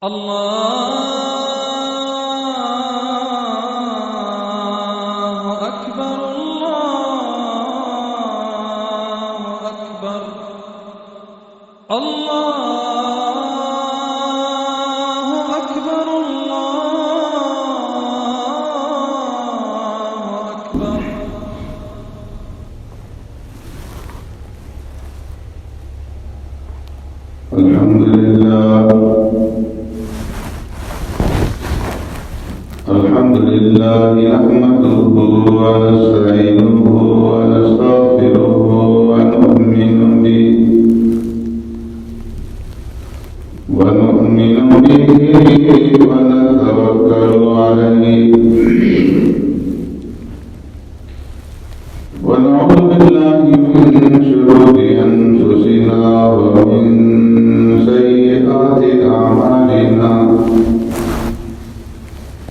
الله أكبر الله أكبر الله أكبر الله أكبر. الحمد لله نحمده ونستعينه ونستغفره ونؤمن به ونتوكل عليه ونعوذ بالله من شرور أنفسنا ومن سيئات أعمالنا.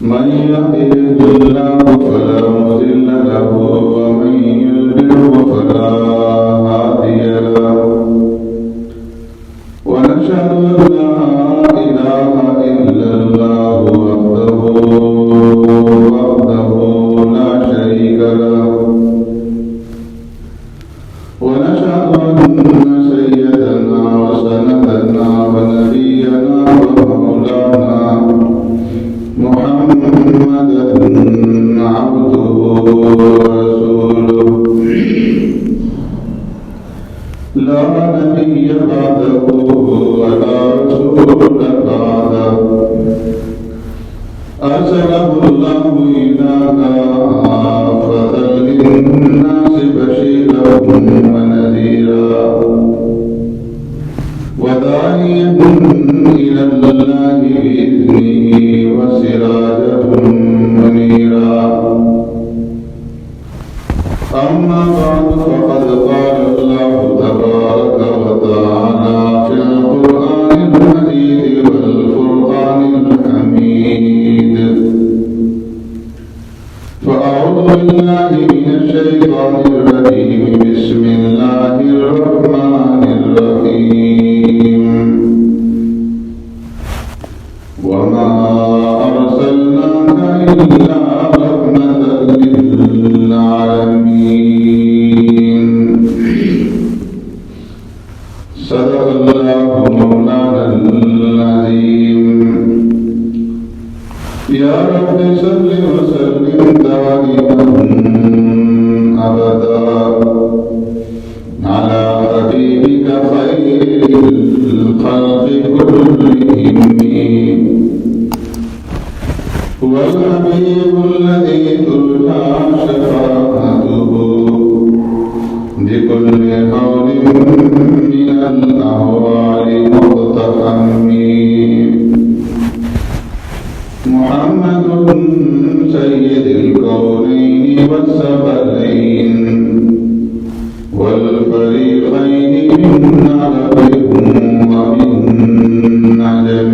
من يهده الله فلا مضل له ومن يضلل فلا هادي له. ونشهد أن لا إله إلا الله وحده لا شريك له. ونشهد أن سيدنا وسندنا ونبينا ومولانا محمدا عبده ورسوله لا نبي بعده ولا رسول بعده. أرسله الله إلى كافة للناس بشيرا ونذيرا وداعيا إلى الله بإذنه وسراجا منيرا. أما بعد فقد قال الله تبارك وتعالى في القرآن المجيد والفرقان الحميد. فأعوذ بالله من الشيطان الرجيم. بسم الله الرحمن الرحيم. وما أرسلناك إلا رحمة للعالمين. صدق الله مولانا العظيم. يا رب صل وسلم دائما أبدا على حبيبك خير الخلق كلهم. هو الحبيب الذي ترجى شفاعته بكل حول من الأهوال مقتحم. محمد سيد الكونين والثقلين والفريقين من عرب ومن عجم.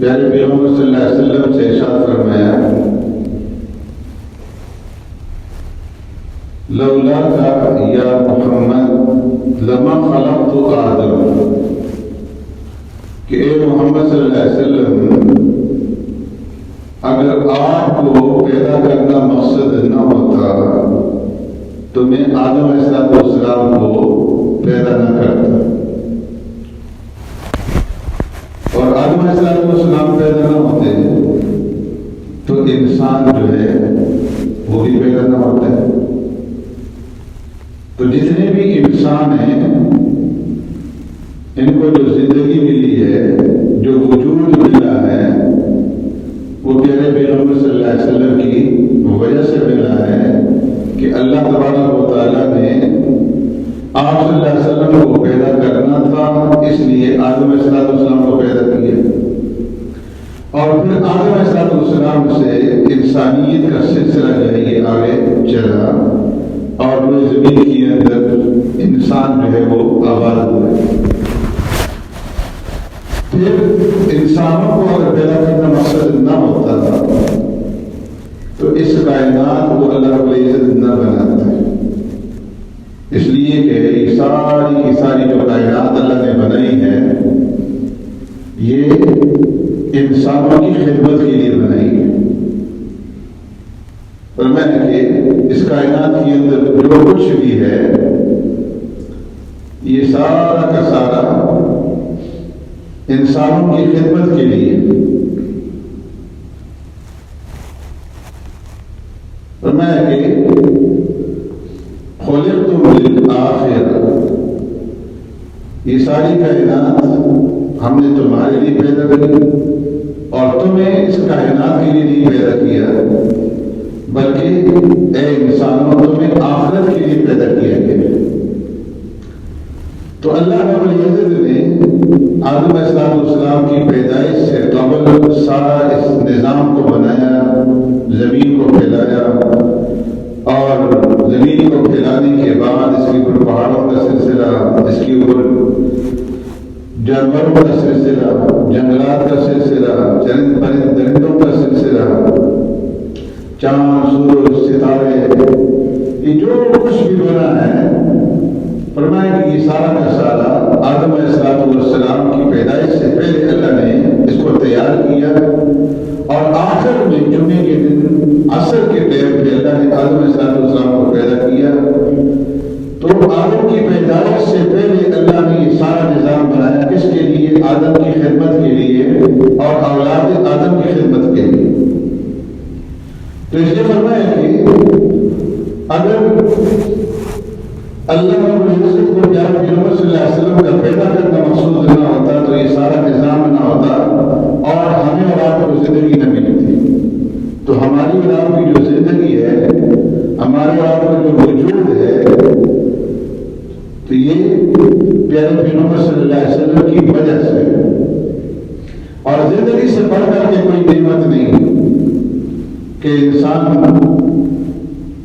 پیارے پیغمبر صلی اللہ علیہ وسلم سے ارشاد فرمایا لولاک یا محمد لما خلقت آدم، کہ اے محمد صلی اللہ علیہ وسلم اگر آپ کو پیدا کرنا مقصد نہ ہوتا تو میں آدم علیہ السلام کو پیدا نہ کرتا، اور آدم علیہ السلام پیدا نہ ہوتے تو انسان جو ہے وہ بھی پیدا نہ ہوتا ہے۔ تو جتنے بھی انسان ہیں ان کو جو زندگی ملی ہے، جو وجود ملا ہے، وہ پیارے پیغمبر صلی اللہ علیہ وسلم کی وجہ سے ملا ہے کہ اللہ تبارک و تعالیٰ نے آپ صلی اللہ علیہ وسلم کو پیدا کرنا تھا، اس لیے آدم علیہ السلام کو پیدا کیا، اور پھر آدم علیہ السلام سے انسانیت کا سلسلہ جو ہے یہ آگے چلا، اور وہ زمین کے اندر انسان جو ہے وہ آباد ہوئے۔ پھر انسانوں کو اگر پیدا کرنا مقصد نہ ہوتا تو اس کائنات کو اللہ رب العزت نہ بناتا ہے، اس لیے کہ یہ ساری کی ساری جو کائنات اللہ نے بنائی ہے یہ انسانوں کی خدمت کے لیے بنائی ہے۔ فرمایا کہ اس کائنات کے اندر جو کچھ بھی ہے یہ سارا کا سارا انسانوں کی خدمت کے لیے۔ فرمایا کہ خلقتم للآخرہ، یہ ساری کائنات ہم نے تمہارے لیے پیدا کی، اور تمہیں اس کائنات کے لیے نہیں پیدا کیا بلکہ اے انسانوں تمہیں آخرت کے لیے پیدا کیا گیا۔ تو اللہ رب العزت نے آدم علیہ السلام کی پیدائش سے قبل سارا اس نظام کو بنایا، زمین کو پھیلایا، اور زمین کو پھیلانے کے بعد اس کے اوپر پہاڑوں کا سلسلہ، اس کے اوپر جانوروں کا سلسلہ، جنگلات کا سلسلہ، درندوں کا سلسلہ، چاند، سورج، ستارے، یہ جو کچھ بھی بنا ہے، فرمایا کہ یہ سارا کا سارا آدم علیہ السلام کی پیدائش سے پہلے اللہ نے اس کو تیار کیا، اور آخر میں جمعے کے دن عصر کے ٹائم پہ اللہ نے آدم علیہ السلام کو پیدا کیا۔ تو آدم کی پیدائش سے پہلے اللہ نے یہ سارا نظام بنایا، کس کے لیے؟ آدم کی خدمت کے لیے اور اولاد آدم کی خدمت کے لیے۔ تو اس لیے فرمایا کہ اگر اللہ رب العزت کو پیارے پیغمبر صلی اللہ علیہ وسلم کا پیدا کرنا مقصود نہ ہوتا تو یہ سارا نظام نہ ہوتا، اور ہمیں اور آپ کو زندگی نہ ملتی۔ تو ہماری اور آپ کی جو زندگی ہے، ہمارے اور آپ کا جو وجود ہے، تو یہ پیارے پیغمبر صلی اللہ علیہ وسلم کی وجہ سے، اور زندگی سے بڑھ کر کے کوئی نعمت نہیں کہ انسان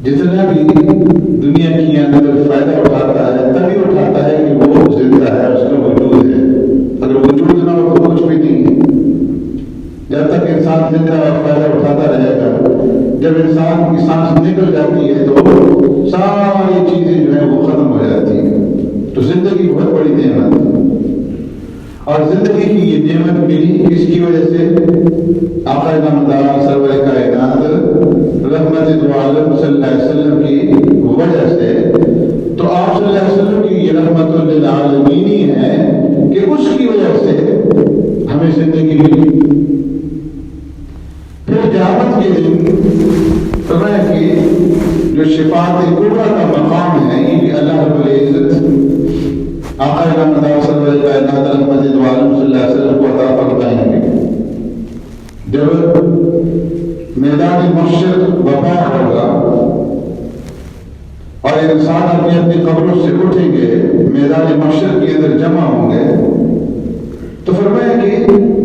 جتنا بھی دنیا کے اندر فائدہ اٹھاتا ہے تبھی اٹھاتا ہے کہ وہ زندہ ہے، اس کا وجود ہے۔ اگر وجود نہ ہو تو کچھ بھی نہیں ہے۔ جب تک انسان زندہ اور فائدہ اٹھاتا رہے گا، جب انسان کی سانس نکل جاتی ہے تو ساری چیزیں جو ہیں وہ ختم ہو جاتی ہیں۔ تو زندگی بہت بڑی نعمت ہے، اور زندگی کی یہ نعمت ملی اس کی وجہ سے آقا نامدار سرور کائنات رحمت دو عالم صلی اللہ علیہ وسلم کی وجہ سے۔ تو آپ صلی اللہ علیہ وسلم کی یہ رحمت للعالمین ہی ہے کہ اس کی وجہ سے ہمیں زندگی ملی۔ پھر قیامت کے دن فرمایا کہ جو شفاعت کبریٰ کا مقام ہے، یہ بھی اللہ رب العزت آقا نامدار سرور کائنات رحمت دو عالم صلی اللہ علیہ وسلم کو عطا فرمائیں گے۔ جب میدان محشر وبا ہوگا اور انسان اپنی اپنی قبروں سے اٹھیں گے، میدان محشر کے اندر جمع ہوں گے، تو فرمایا کہ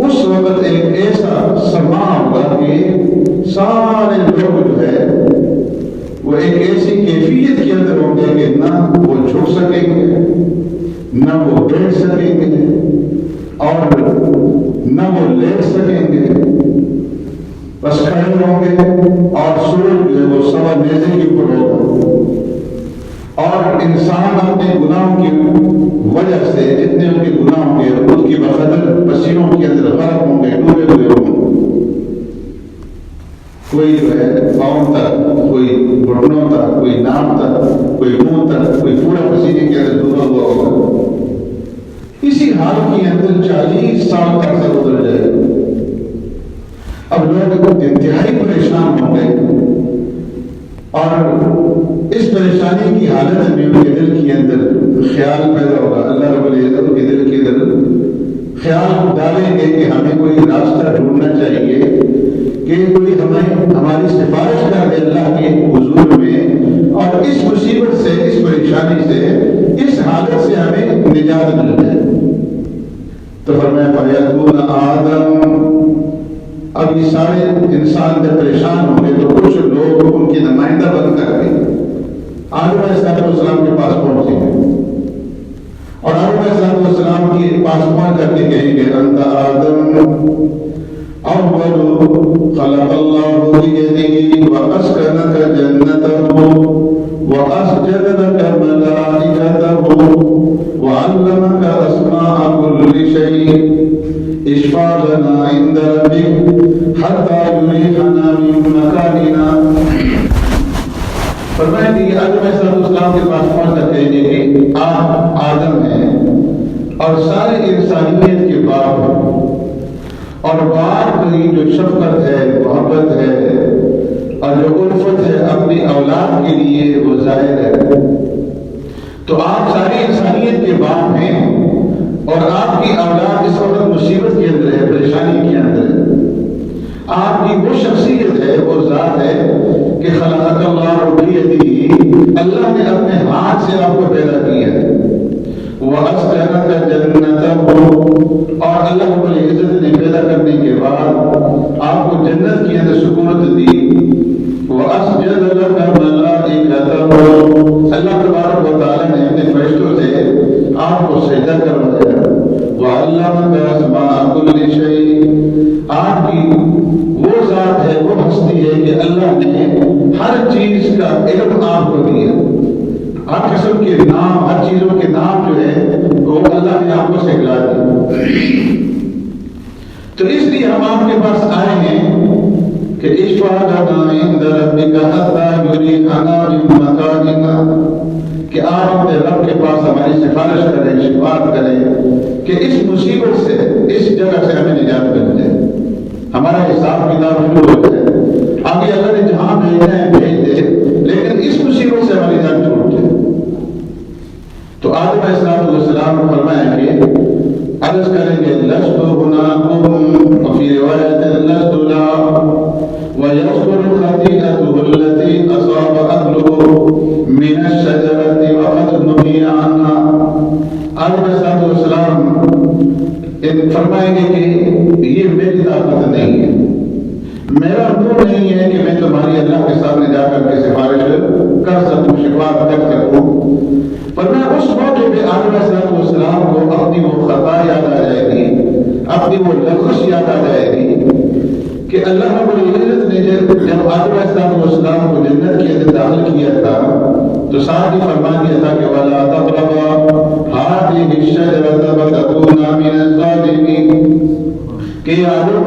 اس وقت ایک ایسا سما ہوگا کہ سارے لوگ جو ہے وہ ایک ایسی کیفیت کے اندر ہوں گے کہ نہ وہ جھک سکیں گے، نہ وہ بیٹھ سکیں گے، اور نہ وہ لیٹ سکیں بس کھڑے ہوں گے اور سورج جو ہے وہ سوا نیزے کے اوپر ہوگا، اور انسان اپنے گناہوں کی وجہ سے جتنے ان کے گناہ ہوں گے ان کی بقدر پسینوں کے اندر غرق ہوں گے، ڈوبے ہوئے ہوں گے۔ کوئی جو ہے پاؤں تک، کوئی گھٹنوں تک، کوئی ناک تک، کوئی منہ تک، کوئی پورا پسینے کے اندر ڈوبا ہوا ہوگا۔ اسی حال کے اندر 40 سال تک سے گزر جائے۔ اب لوگ انتہائی پریشان ہوں گے، اور اس پریشانی کی حالت میں ان کے دل کے اندر خیال پیدا ہوگا۔ اللہ رب العزت ان کے دل کے اندر خیال ڈالیں گے کہ ہمیں کوئی راستہ ڈھونڈنا چاہیے کہ کوئی ہماری سفارش کر دے اللہ کے حضور میں، اور اس مصیبت سے، اس پریشانی سے، اس حالت سے ہمیں نجات مل جائے۔ تو فرمایا فَيَأْتُونَ آدم، اب یہ سارے انسان جب پریشان ہوں گے تو کچھ لوگ ان کی نمائندہ بن کر کے آدم علیہ السلام کے پاس پہنچیں گے، اور آدم علیہ السلام کے پاس پہنچ کر کے کہیں گے انت آدم اول خلق اللہ بیدہ واسکنک جنتہ واسجد لک ملائکتہ وعلمک اسماء کل شیء اشفع لنا عند ربک حتی یریحنا من مکاننا۔ فرمایا کہ آدم علیہ السلام کے پاس پہنچ کر کہیں گے کہ آپ آدم ہیں اور سارے انسانیت کے باپ ہیں، اور باپ کی جو شفقت ہے، محبت ہے اور جو الفت ہے اپنی اولاد کے لیے وہ ظاہر ہے۔ تو آپ ساری انسانیت کے باپ ہیں، اور آپ کی اولاد اس وقت مصیبت کے اندر ہے، پریشانی کے اندر ہے۔ آپ کی وہ شخصیت ہے، وہ ذات ہے کہ خلقک اللہ بیدہ، اللہ نے اپنے ہاتھ سے آپ کو پیدا کیا ہے۔ وَأَسْكَنَكَ جَنَّتَهُ، اور اللہ رب العزت نے پیدا کرنے کے بعد آپ کو جنت کے اندر سکونت دی۔ وَأَسْجَدَ لَكَ مَلَائِكَتَهُ، اللہ تبارک و تعالیٰ نے اپنے فرشتوں سے آپ کو سجدہ کروایا۔ وَعَلَّمَكَ أَسْمَاءَ كُلِّ شَيْءٍ، آپ کی وہ ذات ہے، وہ ہستی ہے کہ اللہ نے ہر چیز کا علم آپ کو دیا۔ ہر قسم کے نام، ہر چیزوں کے نام جو ہے وہ اللہ نے آپ کو سکھلا دی۔ تو اس لیے ہم آپ کے پاس آئے ہیں کہ اشفع لنا عند ربک حتی یریحنا من مکاننا، کہ آپ اپنے رب کے پاس ہماری سفارش کریں، شفاعت کریں کہ اس مصیبت سے، اس جگہ سے ہمیں نجات مل جائے، ہمارا حساب کتاب شروع ہو جائے۔ آگے اللہ نے جہاں بھیجنا ہے بھیج دے، لیکن اس مصیبت سے ہماری جان چھوٹ جائے۔ تو آدم علیہ السلام نے فرمایا کہ عرض کریں گے لست هناكم، وفي روایت لست لا، ويذكر خطيئته التي أصاب أهله من الشجرة وقد نهي عنها۔ آدم علیہ السلام فرمائیں گے کہ یہ میری طاقت نہیں ہے، میرا منہ نہیں ہے کہ میں تمہاری اللہ کے سامنے جا کر کے سفارش کر سکوں، شفاعت کر سکوں۔ پر میں اس موقع پہ آدم علیہ السلام کو اپنی وہ خطا یاد آ جائے گی، اپنی وہ لغزش یاد آ جائے گی کہ اللہ رب العزت نے جب آدم علیہ السلام کو جنت کے اندر داخل کیا تھا تو ساتھ ہی فرما دیا تھا کہ وَلَا تَقْرَبَا هَٰذِهِ الشَّجَرَةَ فَتَكُونَا مِنَ الظَّالِمِينَ، کہ آدم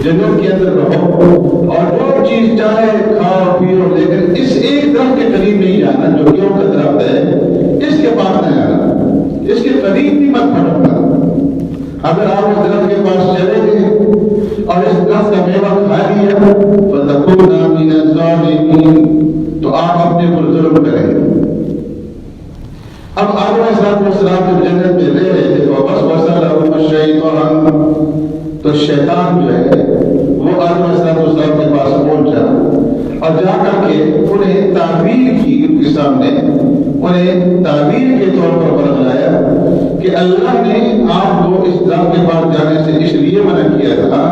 جنت کے اندر رہو اور جو چیز چاہے کھاؤ پیو، لیکن اس ایک درخت کے قریب نہیں جانا جو کیوں کا درخت ہے، اس کے پاس نہیں آنا، اس کے قریب بھی مت پھٹکنا۔ اگر آپ اس درخت کے پاس چلے گئے اور اس درخت کا میوہ کھا لیا فَتَكُونَا مِنَ الظَّالِمِينَ، تو آپ اپنے پر ظلم کریں گے۔ اب آدم علیہ السلام جب جنت میں رہ رہے تھے فَوَسْوَسَ لَهُمَ الشَّيْطَانُ، تو شیطان جو ہے وہ آدم علیہ السلام کے پاس پہنچا اور جا کر کے انہیں تعبیر کی، ان کے سامنے انہیں تعبیر کے طور پر بتلایا کہ اللہ نے آپ کو اس درخت کے پاس جانے سے اس لیے منع کیا تھا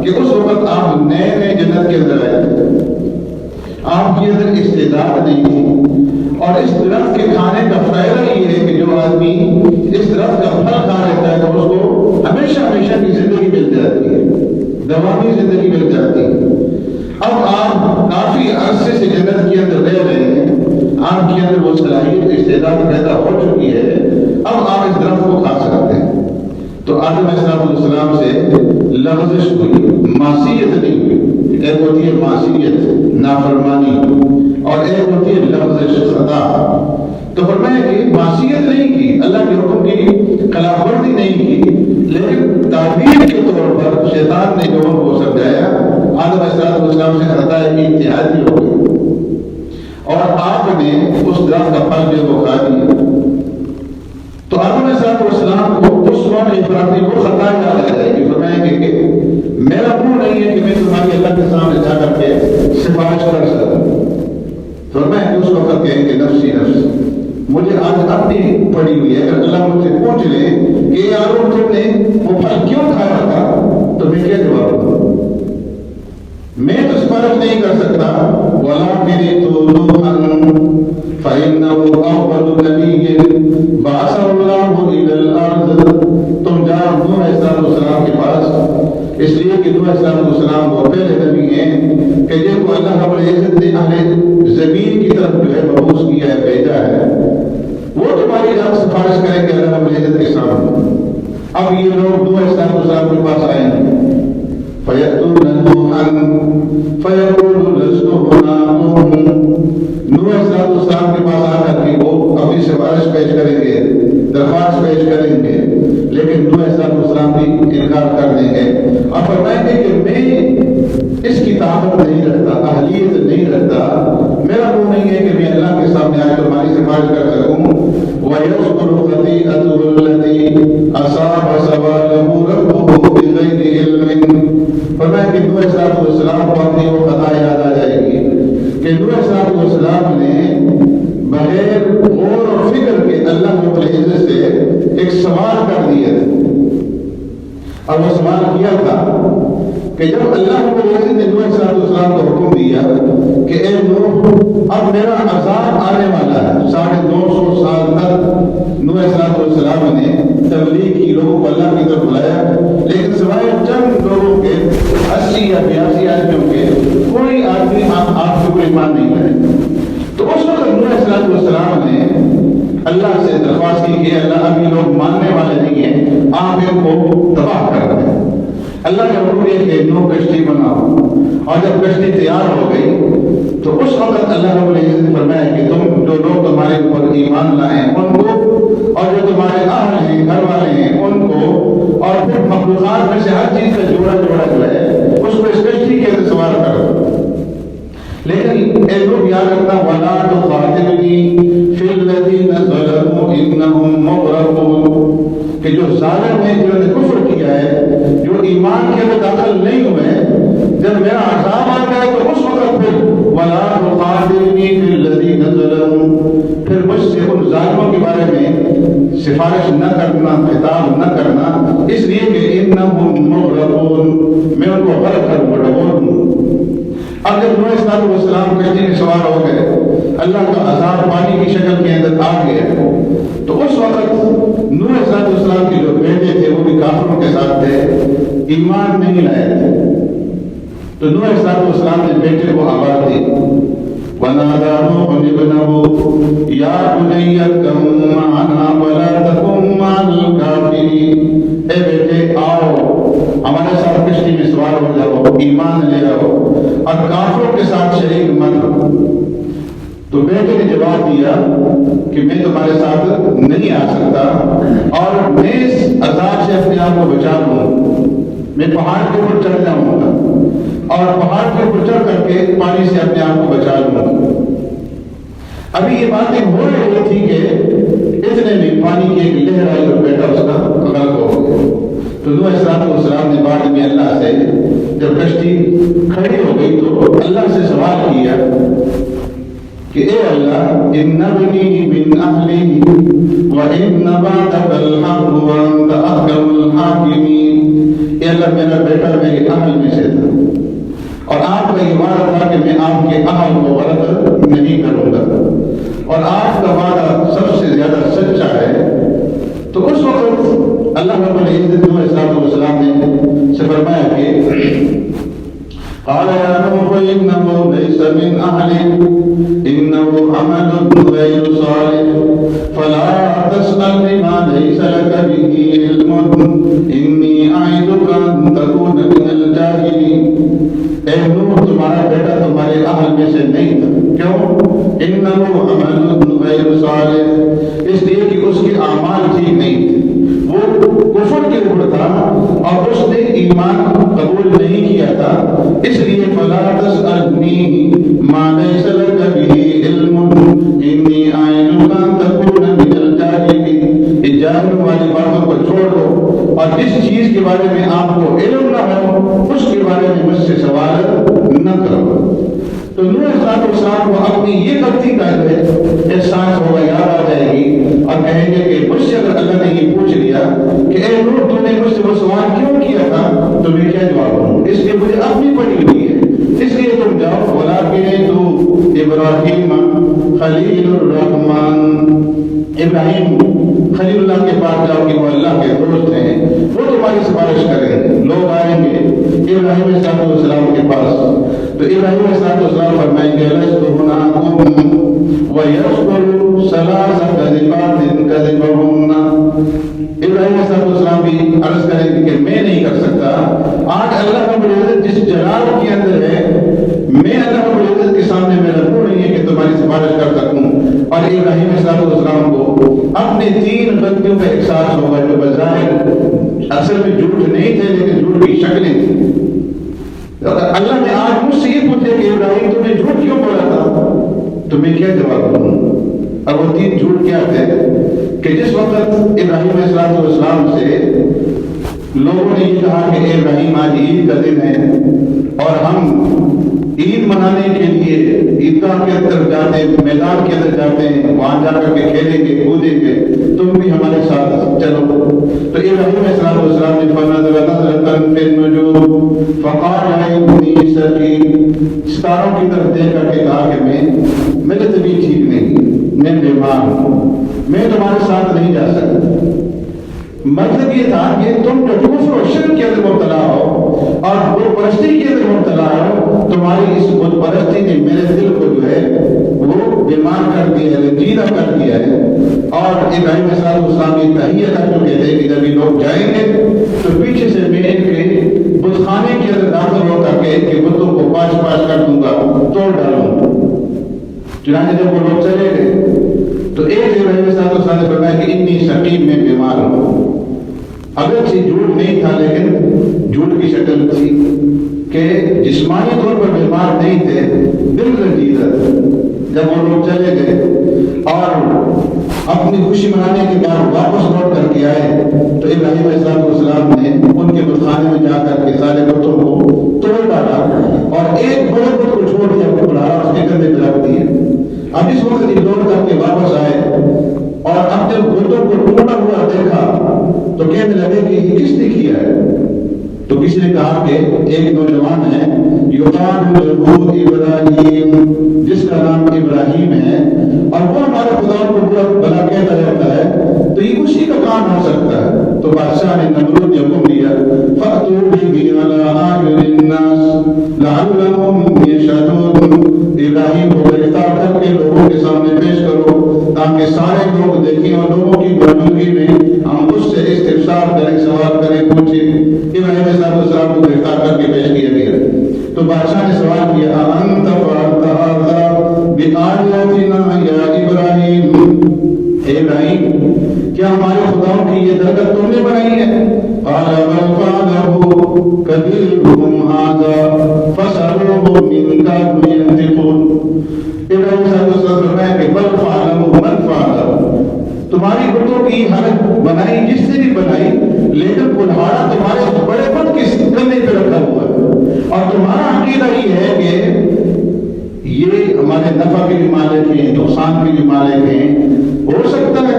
کہ اس وقت آپ نئے نئے جنت کے اندر آئے تھے، آپ کے اندر استعداد نہیں تھی، اور اس درخت کے کھانے کا فائدہ یہ ہے کہ جو آدمی اس درخت کا پھل کھا لیتا ہے تو اس کو ہمیشہ ہمیشہ کی زندگی مل جاتی ہے، دوامی زندگی مل جاتی ہے۔ اندر وہ صلاحیت استعداد پیدا ہو چکی ہے، اب آپ اس درخت کو کھا سکتے ہیں۔ تو آدم علیہ السلام سے لغزش ہوئی، معصیت نہیں ہوئی۔ ایک ہوتی ہے معصیت، نافرمانی، اور ایک ہوتی ہے لغزش، خطا۔ تو فرمایا کہ معصیت نہیں کی، اللہ کے حکم کی خلاف ورزی نہیں کی، لیکن تعبیر کے طور پر شیطان نے جو ان کو سمجھایا، آدم علیہ السلام سے خطا اتحادی ہو گئی اور آپ نے اس درخت کا پھل جو وہ کھا لیا۔ تو آدم علیہ السلام کو اس وقت افراطی وہ خطا یاد آ جائے گی، فرمایا کہ میرا منہ نہیں ہے کہ میں تمہاری اللہ کے سامنے جا کر کے سفارش کر سکوں۔ فرمایا کہ اس وقت کہیں گے نفسی نفس، مجھے آج اپنی پڑی ہوئی ہے۔ اگر اللہ مجھ سے پوچھ لے کہ یارو تم نے وہ پھل کیوں کھایا تھا، تو میں کیا جواب دوں؟ میں تو سفارش نہیں کر سکتا۔ وَلَٰكِنِ طُولُوحًا فَإِنَّهُ أَوَّلُ نَبِيٍّ بَعَثَهُ اللَّهُ إِلَى الْأَرْضِ۔ تم جاؤ نوح علیہ السلام کے پاس، اس لیے کہ نوح علیہ السلام وہ پہلے نبی ہیں کہ جن کو اللہ رب العزت نے اہل زمین کی طرف جو ہے مبعوث کیا ہے، بھیجا ہے۔ وہ تمہاری جان سفارش کریں گے اللہ رب العزت کے سامنے۔ اب یہ لوگ نوح علیہ السلام کے پاس آئیں گے، فَيَأْتُونَ نُوحًا فَيَقُولُ لَسْتُ هُنَاكُمْ۔ نوح علیہ السلام کے پاس آ کر کے وہ اپنی سفارش پیش کریں گے، درخواست پیش کریں گے، لیکن نوح علیہ السلام بھی انکار کر دیں گے اور فرمائیں گے کہ میں اس کی طاقت نہیں رکھتا، اہلیت نہیں رکھتا، میرا منہ نہیں ہے کہ میں اللہ کے سامنے آ کے تمہاری سفارش کر سکوں۔ وَيَذْكُرُ خَطِيئَتَهُ الَّتِي أَصَابَ سَوَالَهُ رَبُّهُ بِغَيْرِ عِلْمٍ۔ فرمایا کہ نوح علیہ السلام کو اپنی وہ خطا یاد آ جائے گی کہ نوح علیہ السلام نے بغیر غور و فکر کے اللہ رب العزت سے ایک سوال کر دیا تھا، اور وہ سوال کیا تھا کہ جب اللہ رب العزت نے نوح علیہ السلام کو حکم دیا کہ اے نوح اب میرا عذاب آنے والا ہے، 950 سال تک نوح علیہ السلام نے تبلیغ کی، لوگوں کو اللہ کی طرف بلایا، لیکن سوائے چند لوگوں کے 80 یا 82 آدمیوں کے کوئی آدمی آپ کے اوپر ایمان نہیں لائے۔ تو اس وقت نوح علیہ السلام نے اللہ سے درخواست کی کہ اللہ اب یہ لوگ ماننے والے نہیں ہیں، آپ ان کو تباہ کر دیں۔ اللہ نے حکم دیا کہ نوح کشتی بناؤ، اور جب کشتی تیار ہو گئی تو اس وقت اللہ رب العزت نے فرمایا کہ تم جو لوگ تمہارے اوپر ایمان لائے ہیں ان کو، اور جو تمہارے اہل ہیں، گھر والے ہیں ان کو، اور پھر مخلوقات میں سے ہر چیز کا جوڑا جو ہے اس کو اس کشتی کے اندر سوار کرو۔ لیکن اے لوگ یاد رکھنا، وَلَا تُخَاطِبْنِي فِي الَّذِينَ ظَلَمُوا إِنَّهُمْ مُغْرَقُونَ، کہ جو ظالم ہیں، جنہوں نے کفر کیا ہے، جو ایمان کے اندر داخل نہیں ہوئے، جب میرا عذاب آ جائے تو اس وقت پھر وَلَا تُخَاطِبْنِي فِي الَّذِينَ ظَلَمُوا، پھر مجھ سے ان ظالموں کے بارے میں سفارش نہ کرنا، خطاب نہ کرنا، اس لیے کہ إِنَّهُمْ مُغْرَقُونَ، میں ان کو غرق کروں گا، ڈبو دوں۔ اب جب نوح علیہ السلام کشتی میں سوار ہو گئے، اللہ کا عذاب پانی کی شکل کے اندر آ گیا، تو اس وقت نوح علیہ السلام کے جو بیٹے تھے وہ بھی کافروں کے ساتھ تھے، ایمان نہیں لائے تھے۔ تو نوح علیہ السلام نے بیٹے کو آواز دی، وَنَادَىٰ نُوحٌ ابْنَهُ يَا بُنَيَّ ارْكَب مَّعَنَا وَلَا تَكُن مَّعَ الْكَافِرِينَ، اے بیٹے آؤ ہمارے ساتھ کشتی میں سوار ہو جاؤ، ایمان لے آؤ اور کافروں کے ساتھ شریک مت ہو۔ تو بیٹے نے جواب دیا کہ میں تمہارے ساتھ نہیں آ سکتا، اور میں اس عذاب سے اپنے آپ کو بچا لوں، میں پہاڑ کے اوپر چڑھ جاؤں گا اور پہاڑ کے اوپر چڑھ کر کے پانی سے اپنے آپ کو بچا لوں گا۔ ابھی یہ باتیں ہو رہی تھی کہ اتنے میں پانی کی ایک لہر آئی اور بیٹا اس کا غرق ہو گیا۔ تو نوح علیہ السلام نے بعد میں اللہ سے جب کشتی کھڑی ہو گئی تو اللہ سے سوال کیا کہ اے اللہ، ان ابنی من اہلی وان وعدک الحق وانت احکم الحاکمین، اے اللہ میرا بیٹا میرے اہل میں سے تھا اور آپ کا یہ وعدہ تھا کہ میں آپ کے اہل کو غلط نہیں کروں گا، اور آپ کا وعدہ سب سے زیادہ سچا ہے۔ تو اس وقت اللہ رب العزت نوح علیہ السلام نے سے فرمایا کہ قال يا نوح إنه ليس من أهلك إنه عمل غير صالح فلا تسأل بما ليس لك به علم إني أعظك أن تكون من الجاهلين. اے نوح تمہارا بیٹا تمہارے اہل میں سے نہیں تھا. کیوں؟ إنه عمل غير صالح، اس لیے کہ اس کے اعمال ٹھیک نہیں تھے، وہ کفر کے اوپر تھا اور اس نے ایمان قبول نہیں کیا تھا. اس لیے فلا تسألنی ما ليس لك به علم إني أعظك أن تكون من الجاهلين. جاہل والی باتوں کو چھوڑ دو اور جس چیز کے بارے میں آپ کو علم نہ ہو اس کے بارے میں مجھ سے سوال نہ کرو. تو نوح علیہ السلام کو اپنی یہ غلطی کا جو ہے احساس ہوگا، یاد آ جائے گی اور کہیں گے کہ مجھ سے اگر اللہ نے یہ پوچھ لیا کہ اے نوح تم نے مجھ سے وہ سوال کیوں کیا تھا تو میں کیا جواب دوں؟ اس لیے مجھے اپنی پڑی ہوئی ہے، اس لیے تم جاؤ. وَلَٰكِنِ تو ابراہیم خلیل الرحمن، ابراہیم خلیل اللہ کے پاس جاؤ کہ وہ اللہ کے دوست ہیں، وہ تمہاری سفارش کریں گے. لوگ آئیں گے ابراہیم علیہ السلام کے پاس تو ابراہیم علیہ السلام فرمائیں گے لست هناكم ويذكر ثلاث كذبات كذبهن. ابراہیم علیہ السلام بھی عرض کریں گے کہ میں نہیں کر سکتا. آج اللہ رب العزت جس جلال کے اندر ہے میں اللہ رب العزت کے سامنے میرا منہ نہیں ہے کہ تمہاری سفارش کر سکوں. اور ابراہیم علیہ السلام کو اپنے 3 غلطیوں کا احساس ہوگا جو بظاہر اصل میں جھوٹ نہیں تھے لیکن جھوٹ کی شکلیں تھیں. اللہ نے آج مجھ سے یہ پوچھے کہ ابراہیم تم نے جھوٹ کیوں بولا تھا تو میں کیا جواب دوں؟ اور وہ 3 جھوٹ کیا تھے کہ جس وقت ابراہیم علیہ السلام سے لوگوں نے یہ کہا کہ ابراہیم آج عید کا دن ہے اور ہم عید منانے کے لیے عیدگاہ کے اندر جاتے ہیں، میدان کے اندر جاتے ہیں، وہاں جا کر کے کھیلیں گے کودیں گے، تم بھی ہمارے ساتھ چلو. تو ابراہیم علیہ السلام نے فنظر نظرة في النجوم فقال إني سقيم، ستاروں کی طرف دیکھ کر کے کہا کہ میری طبیعت ٹھیک نہیں، میں بیمار ہوں، میں تمہارے ساتھ نہیں جا سکتا. مطلب یہ تھا کہ تم جو کفر و شرک کے اندر مبتلا ہو اور بت پرستی کے اندر مبتلا ہو، تمہاری اس بت پرستی نے میرے دل کو جو ہے وہ بیمار کر دیا ہے، رنجیدہ کر دیا ہے. اور ابراہیم علیہ السلام یہ تحیہ کر چکے تھے کہ جب یہ لوگ جائیں گے تو پیچھے سے میں ان کے بت خانے کے اندر داخل ہو کر کے ان کے بتوں کو پاش پاش کر دوں گا، توڑ ڈالوں گا. چنانچہ جب وہ لوگ چلے گئے تو ایک ابراہیم علیہ السلام نے فرمایا کہ انی سقیم، میں بیمار ہوں. اگرچہ جھوٹ نہیں تھا لیکن جھوٹ کی شکل تھی کہ جسمانی طور پر بیمار نہیں تھے، دل رنجیدہ. جب وہ لوگ چلے گئے اور اپنی خوشی منانے کے بعد واپس لوٹ کر کے آئے تو ابراہیم علیہ السلام نے ان کے بت خانے میں جا کر کے سارے بتوں کو توڑ ڈالا اور ایک بڑے بت کو چھوڑ دیا، بڑھاڑا اس کے کندھے پہ رکھ دیا. اب اس وقت یہ لوٹ کر کے واپس آئے اور اب جب بتوں کو ٹوٹا ہوا دیکھا تو کہنے لگے کہ یہ کس نے کیا ہے؟ تو کسی نے کہا کہ ایک نوجوان ہے یقال له ابراہیم، جس کا نام ابراہیم ہے اور وہ ہمارے خدا کو برا بھلا کہتا رہتا ہے، تو یہ اسی کا کام ہو سکتا ہے. تو بادشاہ نے نمرود نے حکم دیا فأتوا به على أعين الناس لعلهم يشهدون. ابراہیم کو گرفتار کر کے لوگوں کے سامنے پیش کرو تاکہ سارے لوگ دیکھیں اور لوگوں کی موجودگی میں ہم اس سے استفسار کریں، سوال کریں، پوچھیں. ابراہیم علیہ السلام کو گرفتار کر کے پیش کیا گیا تو بادشاہ نے سوال کیا انت فعلت هذا بآلهتنا یا ابراہیم، ابراہیم کیا ہمارے خداؤں کی یہ درگاہ تم نے بنائی ہے؟ قال بل فعله كبيرهم هذا فاسألوهم إن كانوا ينطقون. ابراہیم صلی اللہ علیہ وسلم فرمایا کہ بل فعله من فعله، تمہاری بتوں کی حالت بنائی جس سے بھی بنائی لیکن کلہاڑا تمہارے بڑے بت کے کندھے پہ رکھا ہوا ہے اور تمہارا عقیدہ یہ ہے کہ یہ ہمارے نفع کے بھی مالک ہیں، نقصان کے بھی مالک ہیں. ہو سکتا ہے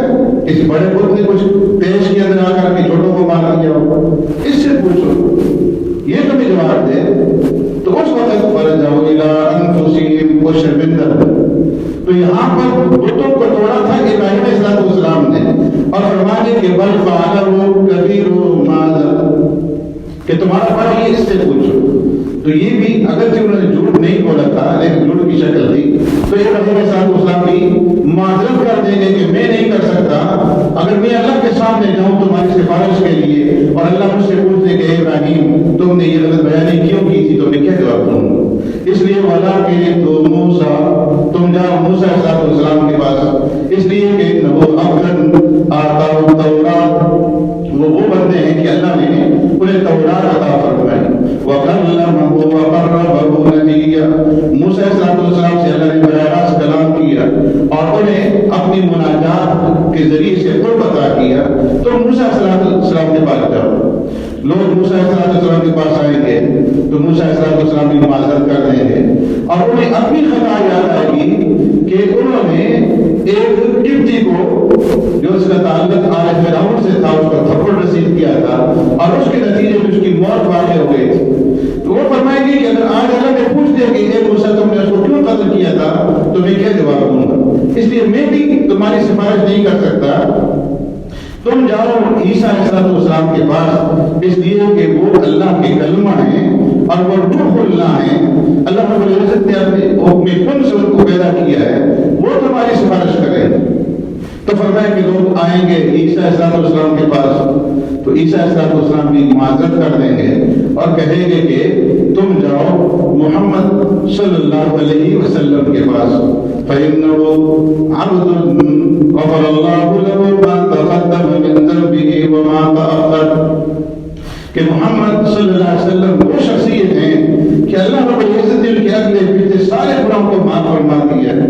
اس بڑے بت نے کچھ پیش کے اندر آ کر کے چھوٹوں کو مار دیا ہو، اس سے پوچھو، یہ تمہیں جواب دے. تو اس وقت فرجعوا الى انفسهم کو شرمندہ. تو یہاں پر بتوں کو توڑا تھا ابراہیم علیہ السلام نے اور فرمانے کہ بل فعلہ کبیرهم هذا، کہ تمہارا بڑا یہ اس سے پوچھو. تو یہ بھی اگر کی شکل تھی، تو ابراہیم علیہ السلام بھی معذرت کر دیں گے کہ میں نہیں کر سکتا، اگر میں اللہ کے سامنے جاؤں تمہاری سفارش کے لیے اور اللہ مجھ سے پوچھ دے کہ ابراہیم تم نے یہ غلط بیانی کیوں کی تھی، تو میں کیا جواب دوں؟ اس لیے والا کہ تو موسیٰ، تم جاؤ موسیٰ علیہ السلام کے پاس، اس لیے کہ وہ عبداً آتاہ التوراۃ، وہ بندے ہیں کہ اللہ نے انہیں تورات عطا فرمائی، وَكَلَّمَهُ وَقَرَّبَهُ نَجِيًّا، موسیٰ علیہ السلام سے اللہ نے براہ راست کلام کیا اور انہیں اپنی مناجات کے ذریعے سے قرب عطا کیا۔ تو موسیٰ علیہ السلام کے پاس جاؤ، لوگ موسیٰ علیہ السلام کے پاس آئیں گے تو موسیٰ علیہ السلام کی معذرت کر دیں گے اور انہیں اپنی خطا یاد آئے گی کہ انہوں نے ایک قبطی کو جو اس کا تعلق آل فرعون سے تھا اس کو تھپڑ رسید کیا تھا اور اس کے نتیجے میں اس کی موت واقع ہو گئی تھی۔ تو وہ فرمائیں گے کہ اگر آج اللہ نے پوچھ دیا کہ اے موسیٰ تم نے اس کو کیوں قتل کیا تھا تو میں کیا جواب دوں گا؟ اس لیے میں بھی تمہاری سفارش نہیں کر سکتا، تم جاؤ عیسیٰ علیہ السلام کے پاس، اس لیے کہ وہ اللہ کے کلمہ ہیں اور وہ روح اللہ ہیں، اللہ رب العزت نے اپنے حکم کن سے ان کو پیدا کیا ہے، وہ تمہاری سفارش کریں۔ تو فرمایا کہ لوگ آئیں گے عیسیٰ علیہ السلام کے پاس تو عیسیٰ علیہ السلام بھی معذرت کر دیں گے اور کہیں گے کہ تم جاؤ محمد صلی اللہ علیہ وسلم کے پاس، فَإِنَّهُ عَبْدٌ غَفَرَ اللَّهُ لَهُ مَا تَقَدَّمَ مِن ذَنبِهِ وَمَا تَأَخَّرَ، کہ محمد صلی اللہ علیہ وسلم وہ شخصیت ہیں کہ اللہ رب العزت نے ان کے اگلے پچھلے سارے گناہوں کو معاف فرما دیا ہے،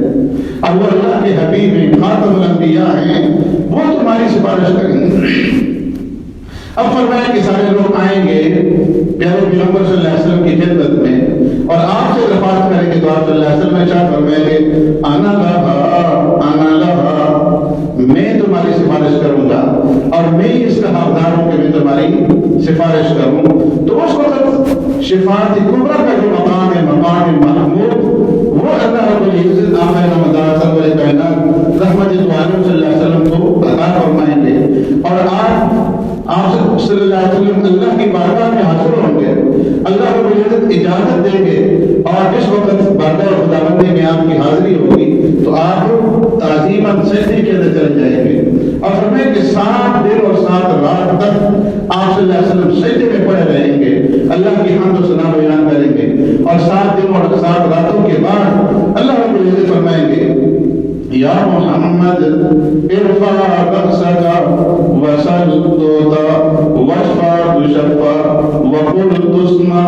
اور وہ اللہ کے حبیب ہیں، خاتم الانبیاء ہیں، وہ تمہاری سفارش کریں گے۔ اب فرمایا کہ سارے لوگ آئیں گے پیارے پیغمبر صلی اللہ علیہ وسلم کی خدمت میں اور آپ سے درخواست کریں گے، تو آپ صلی اللہ علیہ وسلم ارشاد فرمائیں گے انا لہا، میں تمہاری سفارش کروں گا اور میں اس کا حقدار ہوں کہ میں تمہاری سفارش کروں۔ تو اس وقت شفاعت کبریٰ کا جو مقام ہے، مقام محمود، وہ اللہ رب العزت آقا نامدار سرور کائنات رحمت عالم صلی اللہ علیہ وسلم کو عطا فرمائیں گے، اور آپ صلی اللہ علیہ وسلم اللہ کی بارگاہ میں حاضر ہوں گے، اللہ رب العزت اجازت دیں گے، اور جس وقت بارگاہ خداوندی میں آپ کی حاضری ہوگی تو آپ تعظیماً سجدے کے اندر چلے جائیں گے، اور فرمائیں کہ 7 دن اور 7 رات تک آپ صلی اللہ علیہ وسلم سجدے میں پڑے رہیں گے، اللہ کی حمد و ثنا بیان کریں گے، اور 7 دن اور 7 راتوں کے بعد اللہ رب العزت فرمائیں گے یا محمد ارفع رأسک وسل تعطى واشفع تشفع وقل تسمع،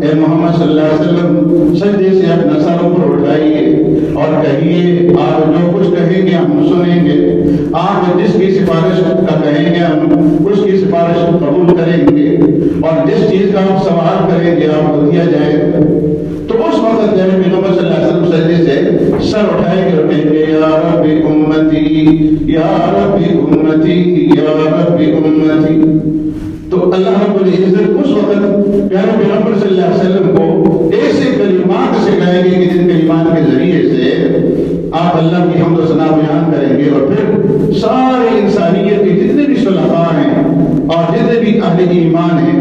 اے محمد صلی اللہ علیہ وسلم سجدے سے اپنا سر اوپر اٹھائیے اور کہیے، آپ جو کچھ کہیں گے ہم سنیں گے، آپ جس کی سفارش کا کہیں گے ہم اس کی سفارش قبول کریں گے، اور جس چیز کا آپ سوال کریں گے آپ کو دیا جائے گا۔ تو اس وقت جب پیغمبر صلی اللہ علیہ وسلم سجدے سے سر اٹھائیں گے اور کہیں گے یا رب امتی یا رب امتی یا رب امتی، تو اللہ رب العزت اس وقت پیارے پیغمبر صلی اللہ علیہ وسلم کو ایسے کلمات سکھائیں گے کہ جن کلمات کے ذریعے سے آپ اللہ کی حمد و ثنا بیان کریں گے، اور پھر سارے انسانیت کے جتنے بھی صلحاء ہیں اور جتنے بھی اہل ایمان ہیں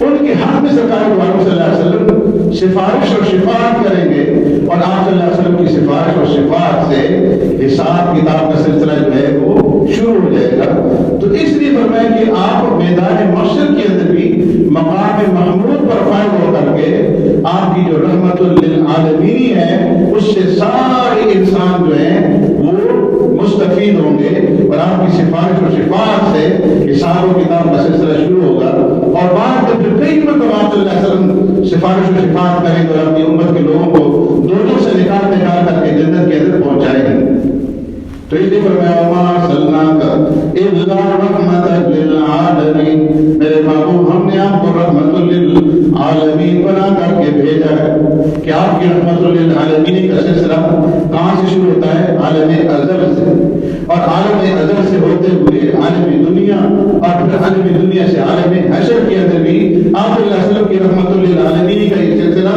ان کے حق میں سرکار صلی اللہ علیہ وسلم سفارش اور شفاعت کریں گے، اور آپ صلی اللہ علیہ وسلم کی سفارش اور شفاعت سے حساب کتاب کا سلسلہ جو ہے وہ شروع ہو جائے گا۔ تو اس لیے فرمایا کہ آپ میدان محشر کے اندر بھی مقام محمود پر فائد ہو کر کے آپ کی جو رحمت للعالمین ہے اس سے سارے انسان جو ہیں وہ مستفید ہوں گے، اور آپ کی سفارش اور شفاعت سے حساب و کتاب کا سلسلہ شروع ہوگا، اور بعد میں پھر کئی مرتبہ آپ صلی اللہ علیہ وسلم سفارش و شفاعت کریں گے اور اپنی امت کے لوگوں کو دوزخ سے نکال کر کے جنت کے اندر پہنچائیں گے۔ تو اس لیے فرمایا وما ارسلناک الا رحمۃ للعالمین، میرے محبوب ہم نے آپ کو رحمت للعالمین بنا کر کے بھیجا ہے۔ کہ آپ کی رحمت للعالمین کا سلسلہ کہاں سے شروع ہوتا ہے؟ عالم ازل سے، اور عالم ازل سے ہوتے ہوئے عالم دنیا، اور پھر عالم دنیا سے عالم حشر کے اندر بھی آپ صلی اللہ علیہ وسلم کی رحمت للعالمین کا یہ سلسلہ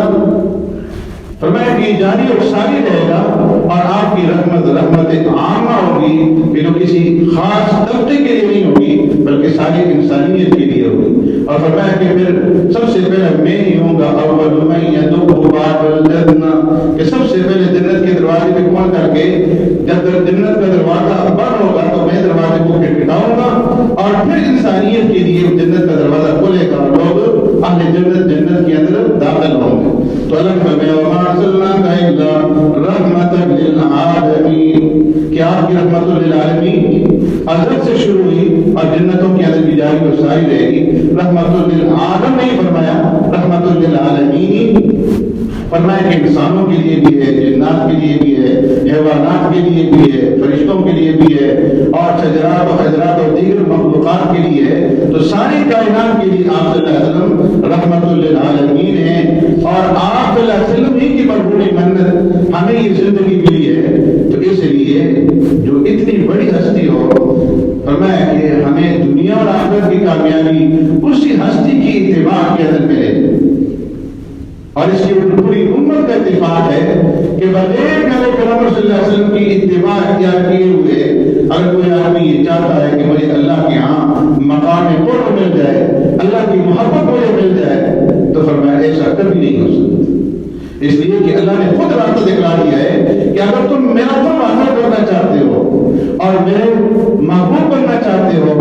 فرمایا کہ جاری اور ساری رہے گا، اور آپ کی رحمت عامہ ہوگی کہ جو کسی خاص طبقے کے لیے نہیں ہوگی بلکہ ساری انسانیت کے لیے ہوگی۔ اور فرمایا کہ پھر سب سے پہلے میں ہی ہوں گا اول من یدخل باب الجنہ، کہ تو اللہ فرمایا وما ارسلناک الا رحمۃ للعالمین کہ آپ کی رحمت للعالمین حضرت سے شروع ہوئی اور جنتوں کے اندر بھی جاری و ساری رہے گی. رحمت للعالم نہیں فرمایا, رحمت للعالمین فرمایا کہ انسانوں کے لیے بھی ہے, جنات کے لیے بھی ہے, حیوانات کے لیے بھی ہے, فرشتوں کے لیے بھی ہے, اور شجرات و حجرات اور دیگر مخلوقات کے لیے ہے. تو ساری کائنات کے لیے آپ صلی اللہ علیہ وسلم رحمت للعالمین ہیں. اور آپ صلی اللہ علیہ وسلم ہی کی مربوط منت ہمیں یہ زندگی ملی ہے. تو اس لیے جو اتنی بڑی ہستی ہو, فرمایا کہ ہمیں دنیا اور آخرت کی کامیابی اسی ہستی کی اتباع کے اندر ملے. اور اس کی پوری امت کا اتفاق ہے کہ بغیر نبی کریم صلی اللہ علیہ وسلم کی اتباع اختیار کیے ہوئے اگر کوئی آدمی یہ چاہتا ہے کہ مجھے اللہ کے ہاں مقام قرب مل جائے, اللہ کی محبت مجھے مل جائے, تو فرمایا ایسا کبھی نہیں ہو سکتا. اس لیے کہ اللہ نے خود راستہ دکھلا دیا ہے کہ اگر تم میرا قرب حاصل کرنا چاہتے ہو اور میرے محبوب بننا چاہتے ہو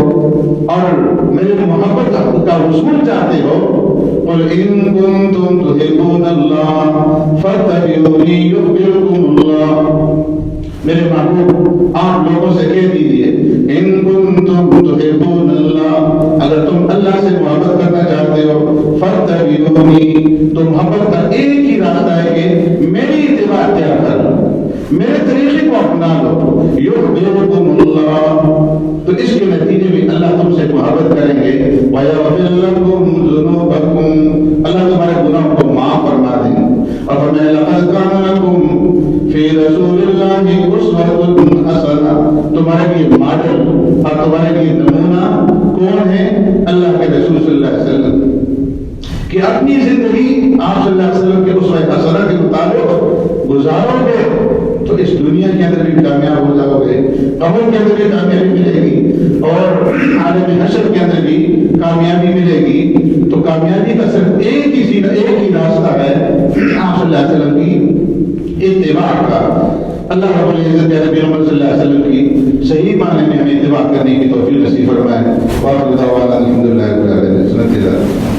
اور میرے محبت کا حصول چاہتے ہو, قل ان کنتم تحبون اللہ فاتبعونی یحببکم اللہ. میرے محبوب آپ لوگوں سے کہہ دیجئے ان کنتم تحبون اللہ, اگر تم اللہ سے محبت کرنا چاہتے ہو, فاتبعونی, تو محبت کا ایک ہی راستہ ہے کہ میری اتباع اختیار کر لو, میرے طریقے کو اپنا لو. یحببکم اللہ, تو اس کے نتیجے میں اللہ تم سے محبت کریں گے. وَيَغْفِرْ لَكُمْ ذُنُوبَكُمْ, اللہ تمہارے گناہوں کو معاف فرما دیں گے. اور فرمایا لَقَدْ كَانَ لَكُمْ فِي رَسُولِ اللَّهِ أُسْوَةٌ حَسَنَةٌ, تمہارے لیے ماڈل اور تمہارے لیے نمونہ کون ہے؟ اللہ کے رسول صلی اللہ علیہ وسلم, کہ اپنی زندگی آپ صلی اللہ علیہ وسلم کے اسوہ حسنہ کے مطابق گزارو گے تو اس دنیا کے اندر بھی کامیاب ہو جاؤ گے, قبر کے اندر بھی کامیابی ملے گی, اور عالم حشر کے اندر بھی کامیابی ملے گی. تو کامیابی کا صرف ایک ہی راستہ ہے آپ صلی اللہ علیہ وسلم کی اتباع کا. اللہ رب العزت نبی محمد صلی اللہ علیہ وسلم کی صحیح معنی میں ہمیں اتباع کرنے کی توفیق نصیب فرمائے. وآخر دعوانا الحمدللہ رب العالمین.